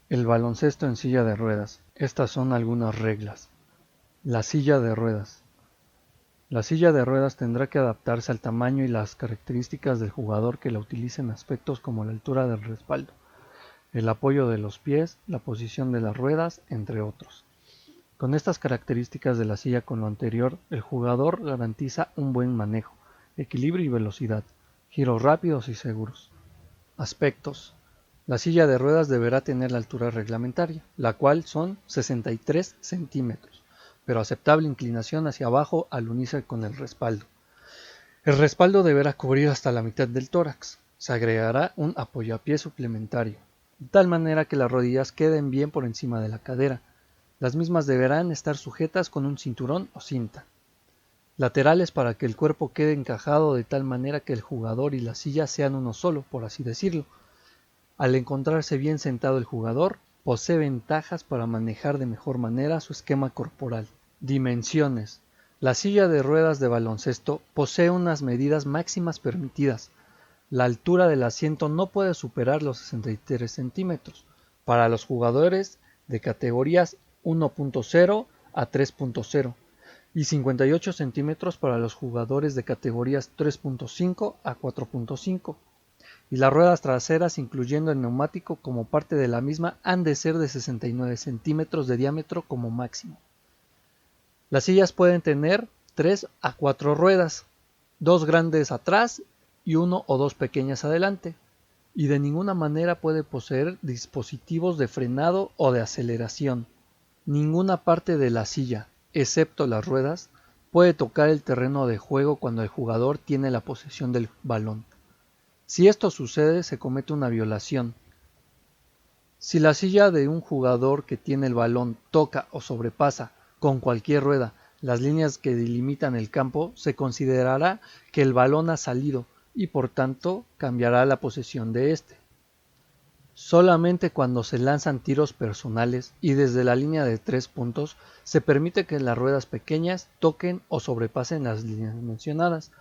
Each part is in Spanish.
El baloncesto en silla de ruedas. Estas son algunas reglas. La silla de ruedas. La silla de ruedas tendrá que adaptarse al tamaño y las características del jugador que la utilice en aspectos como la altura del respaldo, el apoyo de los pies, la posición de las ruedas, entre otros. Con estas características de la silla con lo anterior, el jugador garantiza un buen manejo, equilibrio y velocidad, giros rápidos y seguros. Aspectos. La silla de ruedas deberá tener la altura reglamentaria, la cual son 63 centímetros, pero aceptable inclinación hacia abajo al unirse con el respaldo. El respaldo deberá cubrir hasta la mitad del tórax. Se agregará un apoyapié suplementario, de tal manera que las rodillas queden bien por encima de la cadera. Las mismas deberán estar sujetas con un cinturón o cinta. Laterales para que el cuerpo quede encajado de tal manera que el jugador y la silla sean uno solo, por así decirlo. Al encontrarse bien sentado el jugador, posee ventajas para manejar de mejor manera su esquema corporal. Dimensiones. La silla de ruedas de baloncesto posee unas medidas máximas permitidas. La altura del asiento no puede superar los 63 centímetros. Para los jugadores de categorías 1.0 a 3.0 y 58 centímetros para los jugadores de categorías 3.5 a 4.5. Y las ruedas traseras, incluyendo el neumático como parte de la misma, han de ser de 69 centímetros de diámetro como máximo. Las sillas pueden tener 3 a 4 ruedas, 2 grandes atrás y 1 o 2 pequeñas adelante, y de ninguna manera puede poseer dispositivos de frenado o de aceleración. Ninguna parte de la silla, excepto las ruedas, puede tocar el terreno de juego cuando el jugador tiene la posesión del balón. Si esto sucede, se comete una violación. Si la silla de un jugador que tiene el balón toca o sobrepasa con cualquier rueda las líneas que delimitan el campo, se considerará que el balón ha salido y por tanto cambiará la posesión de este. Solamente cuando se lanzan tiros personales y desde la línea de 3 puntos se permite que las ruedas pequeñas toquen o sobrepasen las líneas mencionadas,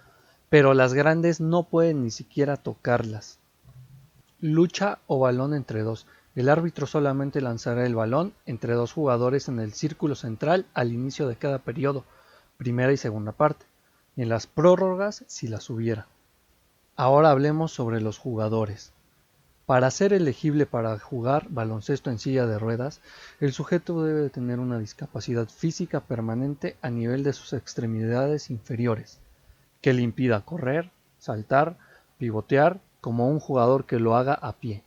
pero las grandes no pueden ni siquiera tocarlas. Lucha o balón entre dos. El árbitro solamente lanzará el balón entre dos jugadores en el círculo central al inicio de cada periodo, primera y segunda parte, y en las prórrogas si las hubiera. Ahora hablemos sobre los jugadores. Para ser elegible para jugar baloncesto en silla de ruedas, el sujeto debe tener una discapacidad física permanente a nivel de sus extremidades inferiores, que le impida correr, saltar, pivotear como un jugador que lo haga a pie.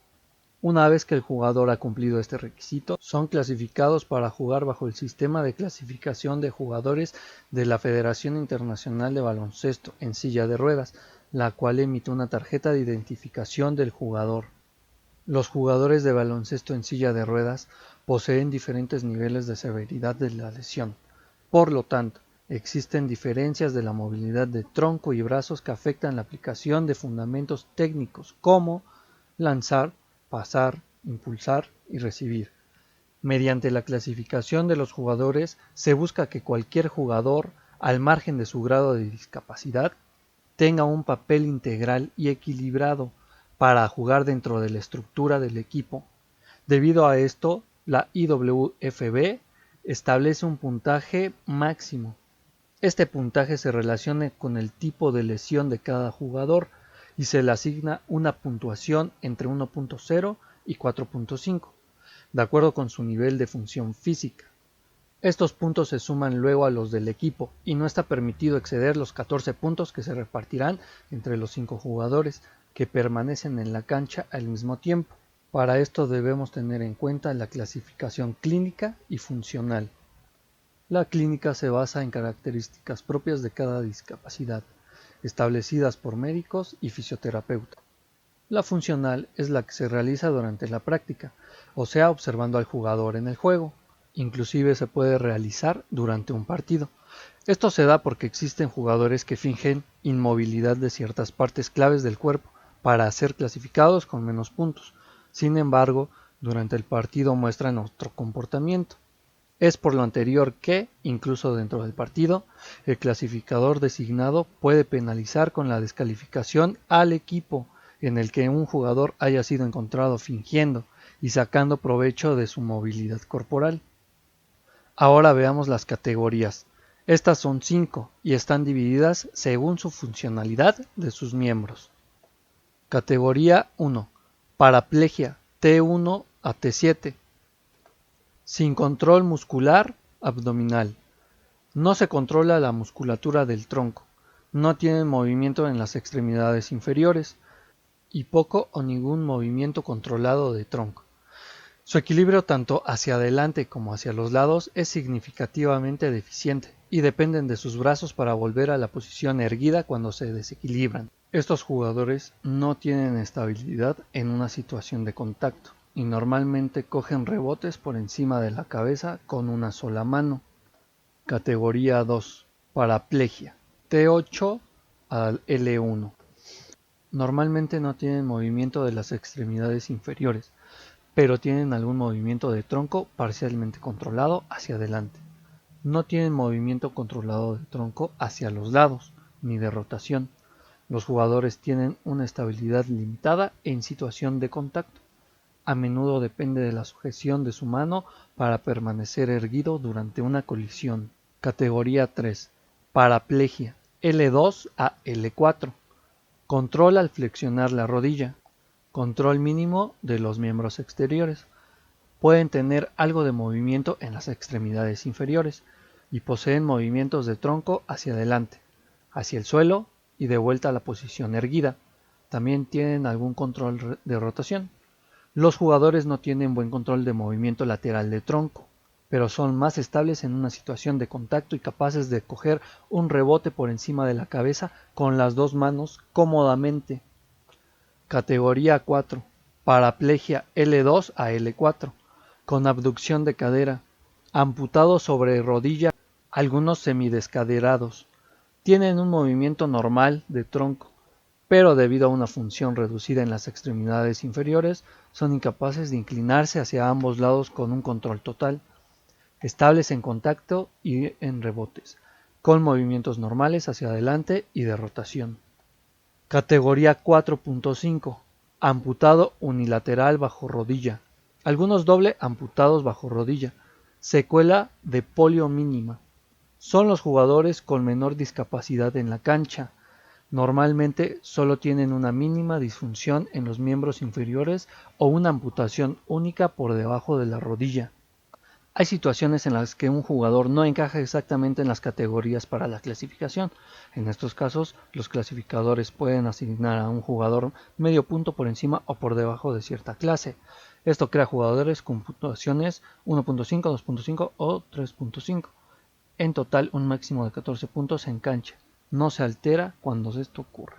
Una vez que el jugador ha cumplido este requisito, son clasificados para jugar bajo el sistema de clasificación de jugadores de la Federación Internacional de Baloncesto en silla de ruedas, la cual emite una tarjeta de identificación del jugador. Los jugadores de baloncesto en silla de ruedas poseen diferentes niveles de severidad de la lesión. Por lo tanto, existen diferencias de la movilidad de tronco y brazos que afectan la aplicación de fundamentos técnicos como lanzar, pasar, impulsar y recibir. Mediante la clasificación de los jugadores se busca que cualquier jugador, al margen de su grado de discapacidad, tenga un papel integral y equilibrado para jugar dentro de la estructura del equipo. Debido a esto, la IWFB establece un puntaje máximo. Este puntaje se relaciona con el tipo de lesión de cada jugador y se le asigna una puntuación entre 1.0 y 4.5, de acuerdo con su nivel de función física. Estos puntos se suman luego a los del equipo y no está permitido exceder los 14 puntos que se repartirán entre los 5 jugadores que permanecen en la cancha al mismo tiempo. Para esto debemos tener en cuenta la clasificación clínica y funcional. La clínica se basa en características propias de cada discapacidad, establecidas por médicos y fisioterapeutas. La funcional es la que se realiza durante la práctica, o sea, observando al jugador en el juego. Inclusive se puede realizar durante un partido. Esto se da porque existen jugadores que fingen inmovilidad de ciertas partes claves del cuerpo para ser clasificados con menos puntos. Sin embargo, durante el partido muestran otro comportamiento. Es por lo anterior que, incluso dentro del partido, el clasificador designado puede penalizar con la descalificación al equipo en el que un jugador haya sido encontrado fingiendo y sacando provecho de su movilidad corporal. Ahora veamos las categorías. Estas son 5 y están divididas según su funcionalidad de sus miembros. Categoría 1. Paraplegia T1 a T7. Sin control muscular abdominal. No se controla la musculatura del tronco. No tienen movimiento en las extremidades inferiores y poco o ningún movimiento controlado de tronco. Su equilibrio tanto hacia adelante como hacia los lados es significativamente deficiente y dependen de sus brazos para volver a la posición erguida cuando se desequilibran. Estos jugadores no tienen estabilidad en una situación de contacto y normalmente cogen rebotes por encima de la cabeza con una sola mano. Categoría 2. Paraplegia T8 al L1. Normalmente no tienen movimiento de las extremidades inferiores, pero tienen algún movimiento de tronco parcialmente controlado hacia adelante. No tienen movimiento controlado de tronco hacia los lados, ni de rotación. Los jugadores tienen una estabilidad limitada en situación de contacto. A menudo depende de la sujeción de su mano para permanecer erguido durante una colisión. Categoría 3. Paraplegia L2 a L4. Control al flexionar la rodilla. Control mínimo de los miembros exteriores. Pueden tener algo de movimiento en las extremidades inferiores y poseen movimientos de tronco hacia adelante, hacia el suelo y de vuelta a la posición erguida. También tienen algún control de rotación. Los jugadores no tienen buen control de movimiento lateral de tronco, pero son más estables en una situación de contacto y capaces de coger un rebote por encima de la cabeza con las dos manos cómodamente. Categoría 4. Paraplegia L2 a L4. Con abducción de cadera. Amputados sobre rodilla, algunos semidescaderados. Tienen un movimiento normal de tronco, pero debido a una función reducida en las extremidades inferiores, son incapaces de inclinarse hacia ambos lados con un control total. Estables en contacto y en rebotes, con movimientos normales hacia adelante y de rotación. Categoría 4.5. Amputado unilateral bajo rodilla. Algunos doble amputados bajo rodilla. Secuela de polio mínima. Son los jugadores con menor discapacidad en la cancha. Normalmente solo tienen una mínima disfunción en los miembros inferiores o una amputación única por debajo de la rodilla. Hay situaciones en las que un jugador no encaja exactamente en las categorías para la clasificación. En estos casos, los clasificadores pueden asignar a un jugador medio punto por encima o por debajo de cierta clase. Esto crea jugadores con puntuaciones 1.5, 2.5 o 3.5. En total, un máximo de 14 puntos en cancha. No se altera cuando esto ocurre.